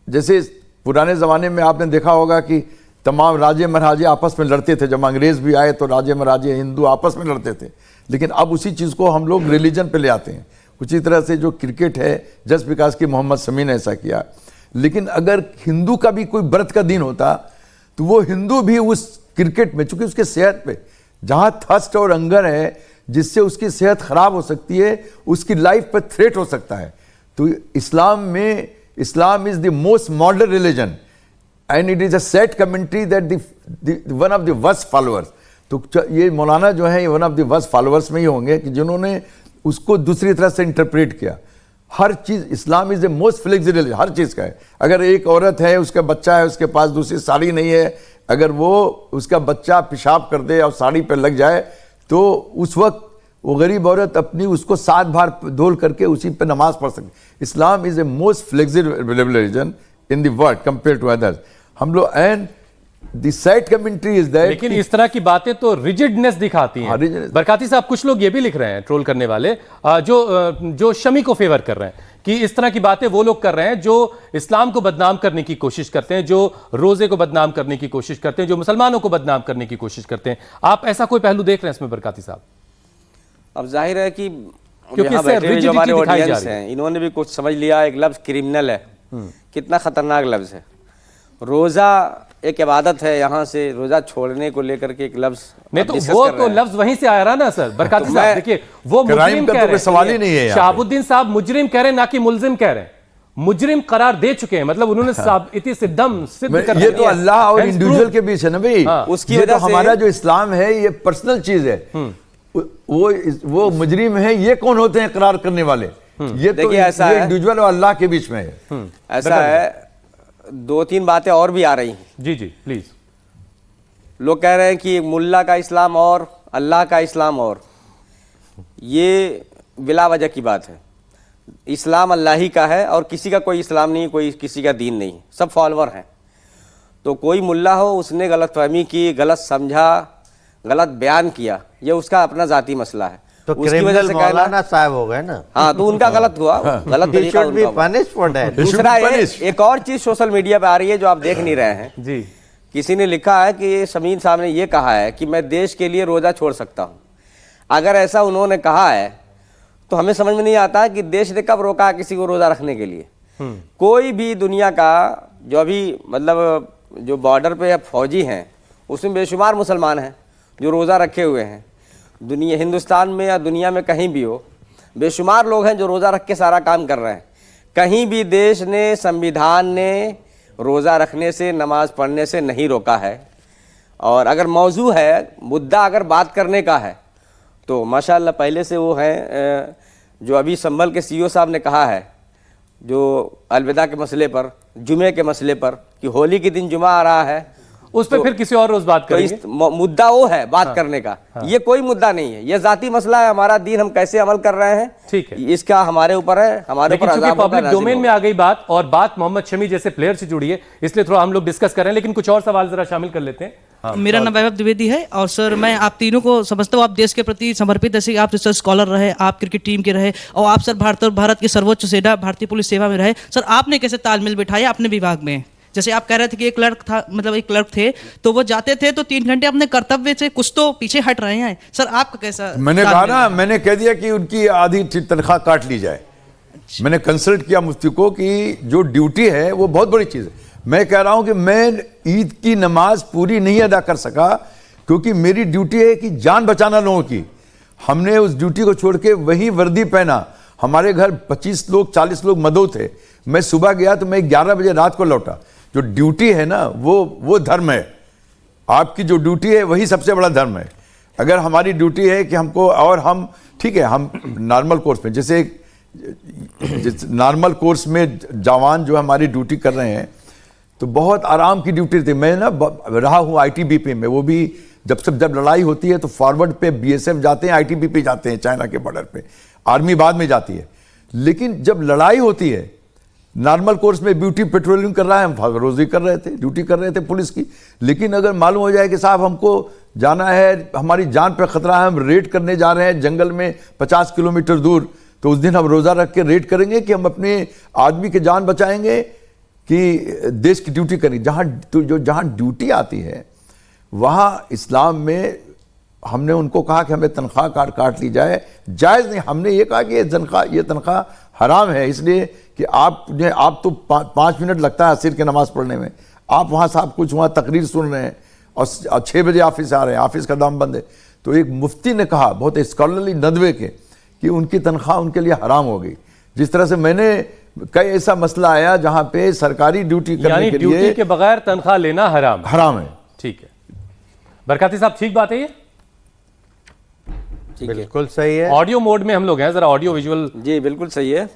[SPEAKER 5] जैसे पुराने ज़माने में आपने देखा होगा कि तमाम राजे महाराजे आपस में लड़ते थे। जब अंग्रेज भी आए तो राजे महाराजे हिंदू आपस में लड़ते थे, लेकिन अब उसी चीज़ को हम लोग रिलीजन पे ले आते हैं। उसी तरह से जो क्रिकेट है, जस्ट बिकॉज कि मोहम्मद शमी ने ऐसा किया, लेकिन अगर हिंदू का भी कोई व्रत का दिन होता तो वो हिंदू भी उस क्रिकेट में, चूंकि उसके सेहत पे जहाँ थर्स्ट और अंगर है जिससे उसकी सेहत खराब हो सकती है, उसकी लाइफ पर थ्रेट हो सकता है। तो इस्लाम में, Islam is the most modern religion and it is a sad commentary that one of the worst followers. तो ये मौलाना जो है ये one of the worst followers में ही होंगे कि जिन्होंने उसको दूसरी तरह से इंटरप्रेट किया। हर चीज़, इस्लाम इज द मोस्ट फ्लेक्सिबल, हर चीज़ का है। अगर एक औरत है, उसका बच्चा है, उसके पास दूसरी साड़ी नहीं है, अगर वो उसका बच्चा पेशाब कर दे और साड़ी पर लग जाए तो उस वक्त वो गरीब औरत अपनी उसको 7 बार धोल करके उसी पे नमाज पढ़ सकती। Islam is a most flexible religion in the world compare to others. हम लोग and the side commentary is that,
[SPEAKER 1] लेकिन इस तरह की बातें तो रिजिडनेस दिखाती हैं। बरकाती साहब, कुछ लोग ये भी लिख रहे हैं, ट्रोल करने वाले, जो शमी को फेवर कर रहे हैं कि इस तरह की बातें वो लोग कर रहे हैं जो इस्लाम को बदनाम करने की कोशिश करते हैं, जो रोजे को बदनाम करने की कोशिश करते हैं, जो मुसलमानों को बदनाम करने की कोशिश करते हैं। आप ऐसा कोई पहलू देख रहे हैं इसमें बरकाती साहब?
[SPEAKER 3] अब जाहिर है कि
[SPEAKER 1] क्योंकि
[SPEAKER 3] यहाँ बैठे हुए जो हमारे
[SPEAKER 1] दिखाई जा
[SPEAKER 3] ऑडियंस
[SPEAKER 1] रही है,
[SPEAKER 3] हैं, इन्होंने भी कुछ समझ लिया। एक लफ्ज़ क्रिमिनल है, कितना खतरनाक लफ्ज़ है। रोज़ा एक इबादत है, यहाँ से रोज़ा छोड़ने को लेकर के एक लफ्ज़
[SPEAKER 1] नहीं, तो वो तो लफ्ज वहीं से आया रहा ना सर। बरकाती साहब देखिए, वो मुजरिम कह रहे हैं,
[SPEAKER 5] सवाल ही नहीं है।
[SPEAKER 1] शहाबुद्दीन साहब मुजरिम कह रहे हैं, ना कि मुल्जिम कह रहे हैं। मुजरिम करार दे चुके हैं, मतलब उन्होंने साबिती से दम सिद्ध कर दिया।
[SPEAKER 5] ये तो अल्लाह और इंडिविजुअल के बीच है ना भाई।
[SPEAKER 3] उसकी
[SPEAKER 5] ये
[SPEAKER 3] वजह
[SPEAKER 5] तो
[SPEAKER 3] से
[SPEAKER 5] हमारा जो इस्लाम है ये पर्सनल चीज है। वो मुजरिम है, ये कौन होते हैं करार करने वाले? ये तो इंडिविजुअल और अल्लाह के बीच में है।
[SPEAKER 3] ऐसा है, 2-3 बातें और भी आ रही हैं।
[SPEAKER 1] जी जी प्लीज।
[SPEAKER 3] लोग कह रहे हैं कि मुल्ला का इस्लाम और अल्लाह का इस्लाम और, ये बिला वजह की बात है। इस्लाम अल्लाह ही का है और किसी का कोई इस्लाम नहीं, कोई किसी का दीन नहीं, सब फॉलोअर हैं। तो कोई मुल्ला हो, उसने गलत फहमी की, गलत समझा, गलत बयान किया, ये उसका अपना ज़ाती मसला है।
[SPEAKER 4] तो
[SPEAKER 3] उसकी वजह से
[SPEAKER 4] मौलाना साहब हो गए ना।
[SPEAKER 3] हाँ, तो उनका गलत हुआ, गलत तरीका उनका हुआ। दूसरा एक और चीज़ सोशल मीडिया पे आ रही है जो आप देख नहीं रहे हैं
[SPEAKER 1] जी।
[SPEAKER 3] किसी ने लिखा है कि शमीन साहब ने ये कहा है कि मैं देश के लिए रोज़ा छोड़ सकता हूँ। अगर ऐसा उन्होंने कहा है तो हमें समझ में नहीं आता कि देश ने कब रोका किसी को रोज़ा रखने के लिए। कोई भी दुनिया का जो अभी मतलब जो बॉर्डर पे फौजी हैं उसमें बेशुमार मुसलमान हैं जो रोज़ा रखे हुए हैं। दुनिया, हिंदुस्तान में या दुनिया में कहीं भी हो, बेशुमार लोग हैं जो रोज़ा रख के सारा काम कर रहे हैं। कहीं भी देश ने, संविधान ने रोज़ा रखने से, नमाज पढ़ने से नहीं रोका है। और अगर मौजू है, मुद्दा अगर बात करने का है तो माशाअल्लाह पहले से वो हैं जो अभी संभल के सीईओ साहब ने कहा है जो अलविदा के मसले पर, जुमे के मसले पर, कि होली के दिन जुमा आ रहा है,
[SPEAKER 1] उस पर फिर किसी और रोज बात करेंगे।
[SPEAKER 3] तो मुद्दा वो है बात करने का। ये कोई मुद्दा नहीं है, ये जाती मसला है। हमारा दीन हम कैसे अमल कर रहे हैं,
[SPEAKER 1] ठीक है,
[SPEAKER 3] इसका हमारे ऊपर है, हमारे ऊपर
[SPEAKER 1] लेकिन चूंकि पब्लिक डोमेन में आ गई बात और बात मोहम्मद शमी जैसे प्लेयर से जुड़ी है, इसलिए थोड़ा हम लोग डिस्कस कर रहे हैं। लेकिन कुछ और सवाल जरा शामिल कर लेते हैं।
[SPEAKER 9] मेरा नाम वैभव द्विवेदी है और सर मैं आप तीनों को समझता हूँ, आप देश के प्रति समर्पित, जैसे आप रिसर्च स्कॉलर रहे, आप क्रिकेट टीम के रहे और आप सर भारत की सर्वोच्च सेना भारतीय पुलिस सेवा में रहे। सर आपने कैसे तालमेल बिठाया अपने विभाग में? जैसे आप कह रहे थे कि एक क्लर्क था, मतलब एक क्लर्क थे तो वो जाते थे तो 3 घंटे अपने कर्तव्य से कुछ तो पीछे हट रहे हैं। सर आपका कैसा?
[SPEAKER 5] मैंने कहा ना, मैंने कह दिया कि उनकी आधी तनख्वाह काट ली जाए। मैंने कंसल्ट किया मुफ्ती को कि जो ड्यूटी है वो बहुत बड़ी चीज़ है। मैं कह रहा हूं कि मैं ईद की नमाज पूरी नहीं अदा कर सका क्योंकि मेरी ड्यूटी है कि जान बचाना लोगों की। हमने उस ड्यूटी को छोड़ के वही वर्दी पहना। हमारे घर 25 लोग 40 लोग मदऊ थे। मैं सुबह गया तो मैं 11 बजे रात को लौटा। जो ड्यूटी है ना वो धर्म है। आपकी जो ड्यूटी है वही सबसे बड़ा धर्म है। अगर हमारी ड्यूटी है कि हमको, और हम ठीक है, हम नॉर्मल कोर्स में, जैसे नॉर्मल कोर्स में जवान जो हमारी ड्यूटी कर रहे हैं तो बहुत आराम की ड्यूटी थी। मैं ना रहा हूँ आईटीबीपी में, वो भी जब लड़ाई होती है तो फॉरवर्ड पे बीएसएफ जाते हैं, आईटीबीपी जाते हैं चाइना के बॉर्डर पे, आर्मी बाद में जाती है। लेकिन जब लड़ाई होती है नॉर्मल कोर्स में ड्यूटी पेट्रोलिंग कर रहा है, हम रोजी कर रहे थे, ड्यूटी कर रहे थे पुलिस की। लेकिन अगर मालूम हो जाए कि साहब हमको जाना है, हमारी जान पर खतरा है, हम रेड करने जा रहे हैं जंगल में 50 किलोमीटर दूर, तो उस दिन हम रोज़ा रख के रेड करेंगे कि हम अपने आदमी की जान बचाएंगे कि देश की ड्यूटी करनी, जहाँ ड्यूटी आती है वहाँ इस्लाम में हमने उनको कहा कि हमें तनख्वाह काट ली जाए, जायज़ नहीं। हमने ये कहा कि ये तनख्वाह हराम है, इसलिए कि आप तो 5 मिनट लगता है असर की नमाज पढ़ने में, आप वहाँ साहब कुछ वहाँ तकरीर सुन रहे हैं और 6 बजे ऑफिस आ रहे हैं, ऑफिस का दाम बंद है। तो एक मुफ्ती ने कहा बहुत स्कॉलरली नदवे के कि उनकी तनख्वाह उनके लिए हराम हो गई। जिस तरह से मैंने कई ऐसा मसला आया जहाँ पे सरकारी ड्यूटी करने के लिए
[SPEAKER 1] ड्यूटी के बगैर तनख्वाह लेना हराम
[SPEAKER 5] है।
[SPEAKER 1] ठीक है बरकाती साहब, ठीक बात है ये?
[SPEAKER 4] बिल्कुल सही है।
[SPEAKER 1] ऑडियो मोड में हम लोग हैं, जरा ऑडियो विजुअल।
[SPEAKER 3] जी बिल्कुल सही है।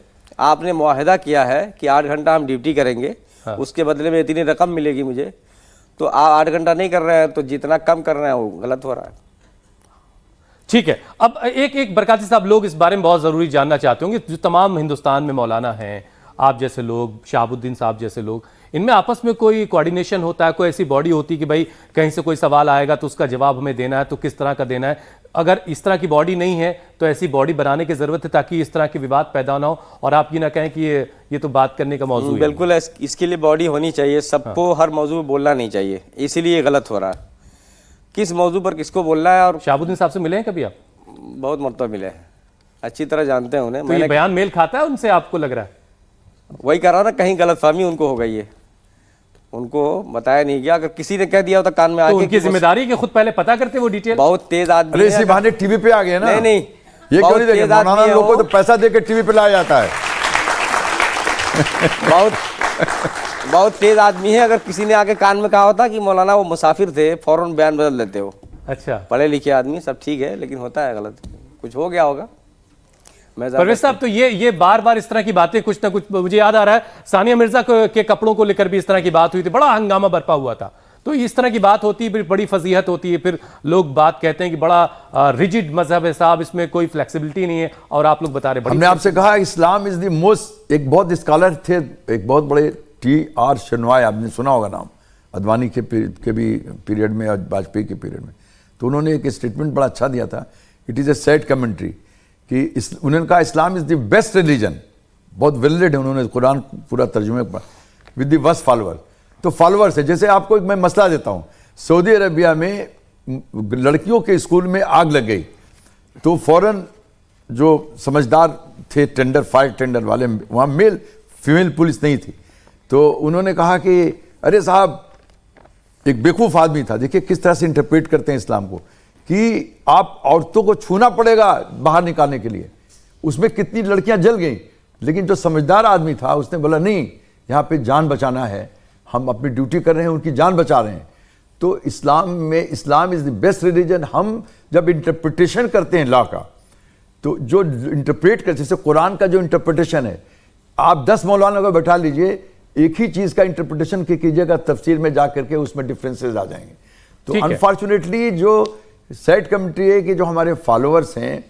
[SPEAKER 3] आपने मुआहदा किया है कि 8 घंटा हम ड्यूटी करेंगे,
[SPEAKER 1] हाँ।
[SPEAKER 3] उसके बदले में इतनी रकम मिलेगी मुझे, तो आप 8 घंटा नहीं कर रहे हैं, तो जितना कम कर रहे हैं वो गलत हो रहा है।
[SPEAKER 1] ठीक है, अब एक बरकाती साहब, लोग इस बारे में बहुत ज़रूरी जानना चाहते होंगे, जो तमाम हिंदुस्तान में मौलाना हैं, आप जैसे लोग, शहाबुद्दीन साहब जैसे लोग, इनमें आपस में कोई कोऑर्डिनेशन होता है? कोई ऐसी बॉडी होती है कि भाई कहीं से कोई सवाल आएगा तो उसका जवाब हमें देना है, तो किस तरह का देना है? अगर इस तरह की बॉडी नहीं है तो ऐसी बॉडी बनाने की ज़रूरत है ताकि इस तरह के विवाद पैदा ना हो और आप ये ना कहें कि ये तो बात करने का मौजूद है।
[SPEAKER 3] बिल्कुल, इसके लिए बॉडी होनी चाहिए, सबको हर मौजू में बोलना नहीं चाहिए, इसीलिए गलत हो रहा है। किस मौजू पर किसको बोलना है? और
[SPEAKER 1] शहाबुद्दीन साहब से मिले हैं कभी आप?
[SPEAKER 3] बहुत मरतबा मिले हैं, अच्छी तरह जानते हैं उन्हें।
[SPEAKER 1] तो ये बयान मेल खाता है उनसे, आपको लग रहा है?
[SPEAKER 3] वही कह रहा ना, कहीं गलतफहमी उनको हो गई है, उनको बताया नहीं गया। अगर किसी ने कह दिया होता कान में आके,
[SPEAKER 1] तो उनकी जिम्मेदारी कि खुद पहले पता करते वो डिटेल।
[SPEAKER 3] बहुत तेज आदमी।
[SPEAKER 5] अरे इसी बहाने टीवी पे आ गए ना।
[SPEAKER 3] नहीं
[SPEAKER 5] ये क्यों नहीं देखे? मौलाना लोगों को तो पैसा देकर टीवी पे लाया जाता है।
[SPEAKER 3] बहुत तेज आदमी है। अगर किसी ने आके कान में कहा होता कि मौलाना वो मुसाफिर थे, फौरन बयान बदल देते हो।
[SPEAKER 1] अच्छा,
[SPEAKER 3] पढ़े लिखे आदमी, सब ठीक है, लेकिन होता है गलत, कुछ हो गया होगा।
[SPEAKER 1] परवेज साहब, तो ये बार बार इस तरह की बातें, कुछ ना कुछ, मुझे याद आ रहा है सानिया मिर्जा के कपड़ों को लेकर भी इस तरह की बात हुई थी, बड़ा हंगामा बरपा हुआ था। तो इस तरह की बात होती है, फिर बड़ी फजीहत होती है, फिर लोग बात कहते हैं कि बड़ा रिजिड मजहब है साहब, इसमें कोई फ्लेक्सिबिलिटी नहीं है, और आप लोग बता रहे हैं।
[SPEAKER 5] हमने आपसे कहा इस्लाम इज द मोस्ट, एक बहुत स्कॉलर थे, एक बहुत बड़े T.R. शेनॉय, आपने सुना होगा नाम, अडवाणी के भी पीरियड में और वाजपेयी के पीरियड में। तो उन्होंने एक स्टेटमेंट बड़ा अच्छा दिया था, it is a sad commentary, कि उन्होंने कहा इस्लाम इज द बेस्ट रिलीजन, बहुत वेल रेड है, उन्होंने कुरान पूरा तर्जुमे विद द वर्स्ट फॉलोअर। तो फॉलोअर्स है, जैसे आपको मैं मसला देता हूँ, सऊदी अरबिया में लड़कियों के स्कूल में आग लग गई, तो फौरन जो समझदार थे टेंडर, फायर टेंडर वाले, वहाँ मेल फीमेल पुलिस नहीं थी, तो उन्होंने कहा कि अरे साहब, एक बेवकूफ़ आदमी था, देखिए किस तरह से इंटरप्रेट करते हैं इस्लाम को, कि आप औरतों को छूना पड़ेगा बाहर निकालने के लिए। उसमें कितनी लड़कियां जल गईं, लेकिन जो समझदार आदमी था उसने बोला नहीं, यहाँ पे जान बचाना है, हम अपनी ड्यूटी कर रहे हैं, उनकी जान बचा रहे हैं। तो इस्लाम में, इस्लाम इज़ द बेस्ट रिलीजन। हम जब इंटरप्रिटेशन करते हैं लॉ का, तो जो इंटरप्रेट कर, जैसे कुरान का जो इंटरप्रिटेशन है, आप 10 मौलाना को बैठा लीजिए, एक ही चीज़ का इंटरप्रिटेशन कीजिएगा, तफसीर में जा करके उसमें डिफरेंसेस आ जाएंगे। तो अनफॉर्चुनेटली जो सेट कमेटी है कि जो हमारे फॉलोअर्स हैं,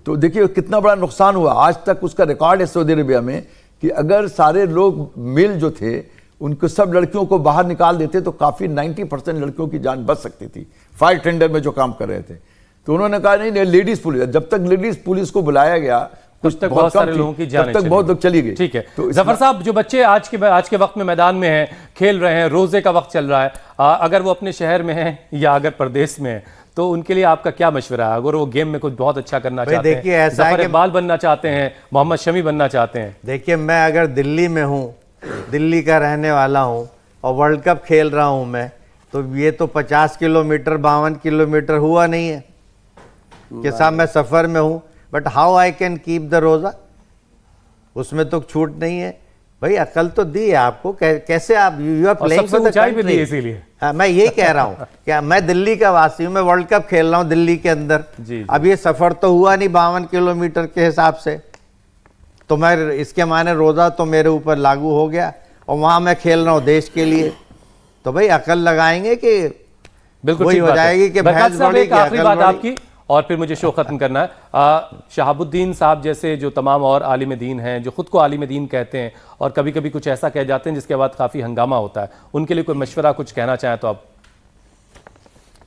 [SPEAKER 5] तो देखिए कितना बड़ा नुकसान हुआ। आज तक उसका रिकॉर्ड है सऊदी अरबिया में कि अगर सारे लोग मेल जो थे उनको सब लड़कियों को बाहर निकाल देते तो काफ़ी 90% लड़कियों की जान बच सकती थी, फायर टेंडर में जो काम कर रहे थे। तो उन्होंने कहा नहीं, लेडीज पुलिस, जब तक लेडीज पुलिस को बुलाया गया
[SPEAKER 1] कुछ तक बहुत सारे लोगों की जान,
[SPEAKER 5] तब तक बहुत लोग चली गई।
[SPEAKER 1] ठीक है, तो जफर साहब, जो बच्चे आज के वक्त में मैदान में हैं, खेल रहे हैं, रोजे का वक्त चल रहा है, अगर वो अपने शहर में हैं या अगर प्रदेश में हैं, तो उनके लिए आपका क्या मशवरा है? अगर वो गेम में कुछ बहुत अच्छा करना चाहते हैं,
[SPEAKER 4] देखिए ऐसा
[SPEAKER 1] जफर इकबाल बनना चाहते हैं, मोहम्मद शमी बनना चाहते हैं।
[SPEAKER 4] देखिए, मैं अगर दिल्ली में हूँ, दिल्ली का रहने वाला हूँ और वर्ल्ड कप खेल रहा हूँ मैं, तो ये तो 50 किलोमीटर 52 किलोमीटर हुआ नहीं है कि साहब मैं सफ़र में हूँ, but how I can keep the रोज़ा, उसमें तो छूट नहीं है भाई। अकल तो दी है आपको, कैसे आप you are playing for the country,
[SPEAKER 1] इसीलिए
[SPEAKER 4] मैं ये कह रहा हूँ कि मैं दिल्ली का वासी हूँ, मैं वर्ल्ड कप खेल रहा हूँ दिल्ली के अंदर। अब ये सफ़र तो हुआ नहीं 52 किलोमीटर के हिसाब से, तो मैं इसके माने रोज़ा तो मेरे ऊपर लागू हो गया, और वहाँ मैं खेल रहा हूँ देश के लिए। तो भाई अकल लगाएंगे कि
[SPEAKER 1] बिल्कुल
[SPEAKER 4] वही हो जाएगी कि भैंस बड़ी की
[SPEAKER 1] आखिरी
[SPEAKER 4] अकल
[SPEAKER 1] बात
[SPEAKER 4] बड़ी।
[SPEAKER 1] आपकी, और फिर मुझे शो खत्म करना है। शहाबुद्दीन साहब जैसे जो तमाम और आलिम दीन हैं, जो खुद को आलिम दीन कहते हैं और कभी कभी कुछ ऐसा कह जाते हैं जिसके बाद काफ़ी हंगामा होता है, उनके लिए कोई मशवरा कुछ कहना चाहें तो आप?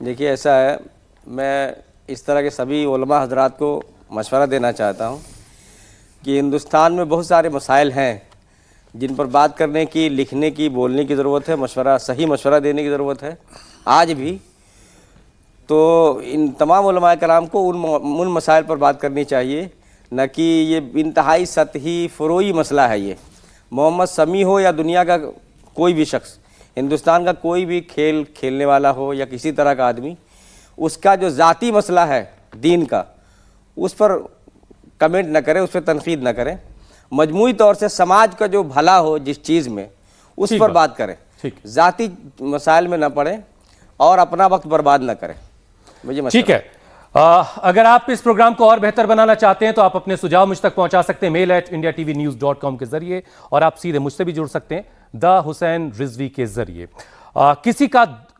[SPEAKER 3] देखिए ऐसा है, मैं इस तरह के सभी उलमा हजरात को मशवरा देना चाहता हूँ कि हिंदुस्तान में बहुत सारे मसाइल हैं जिन पर बात करने की, लिखने की, बोलने की ज़रूरत है, मशवरा, सही मशवरा देने की ज़रूरत है आज भी। तो इन तमाम उलमाए कराम को उन मसाइल पर बात करनी चाहिए, न कि ये इंतहाई सतही फ़ुरूई मसला है। ये मोहम्मद शमी हो या दुनिया का कोई भी शख्स, हिंदुस्तान का कोई भी खेल खेलने वाला हो या किसी तरह का आदमी, उसका जो ज़ाती मसला है दीन का, उस पर कमेंट न करें, उस पर तनकीद न करें। मजमूई तौर से समाज का जो भला हो जिस चीज़ में, उस पर बात करें, ज़ाती मसाइल में न पड़े और अपना वक्त बर्बाद न करें। मुझे
[SPEAKER 1] ठीक है। अगर आप इस प्रोग्राम को और बेहतर बनाना चाहते हैं तो आप अपने सुझाव मुझ तक पहुंचा सकते हैं mail@indiatvnews.com के जरिए, और आप सीधे मुझसे भी जुड़ सकते हैं द हुसैन रिजवी के जरिए।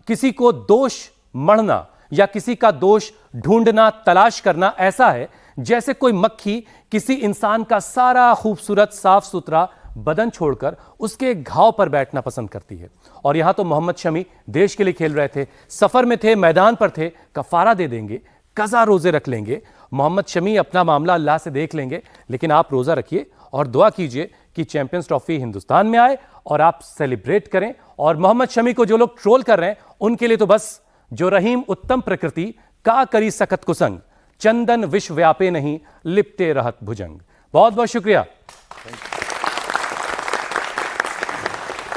[SPEAKER 1] किसी को दोष मढ़ना या किसी का दोष ढूंढना, तलाश करना ऐसा है जैसे कोई मक्खी किसी इंसान का सारा खूबसूरत साफ सुथरा बदन छोड़कर उसके घाव पर बैठना पसंद करती है। और यहां तो मोहम्मद शमी देश के लिए खेल रहे थे, सफर में थे, मैदान पर थे, कफारा दे देंगे, कज़ा रोजे रख लेंगे। मोहम्मद शमी अपना मामला अल्लाह से देख लेंगे, लेकिन आप रोजा रखिए और दुआ कीजिए कि चैंपियंस ट्रॉफी हिंदुस्तान में आए और आप सेलिब्रेट करें। और मोहम्मद शमी को जो लोग ट्रोल कर रहे हैं उनके लिए तो बस जो रहीम उत्तम प्रकृति का करी सकत कुसंग, चंदन विश्व व्यापे नहीं लिपटे रहत भुजंग। बहुत बहुत शुक्रिया।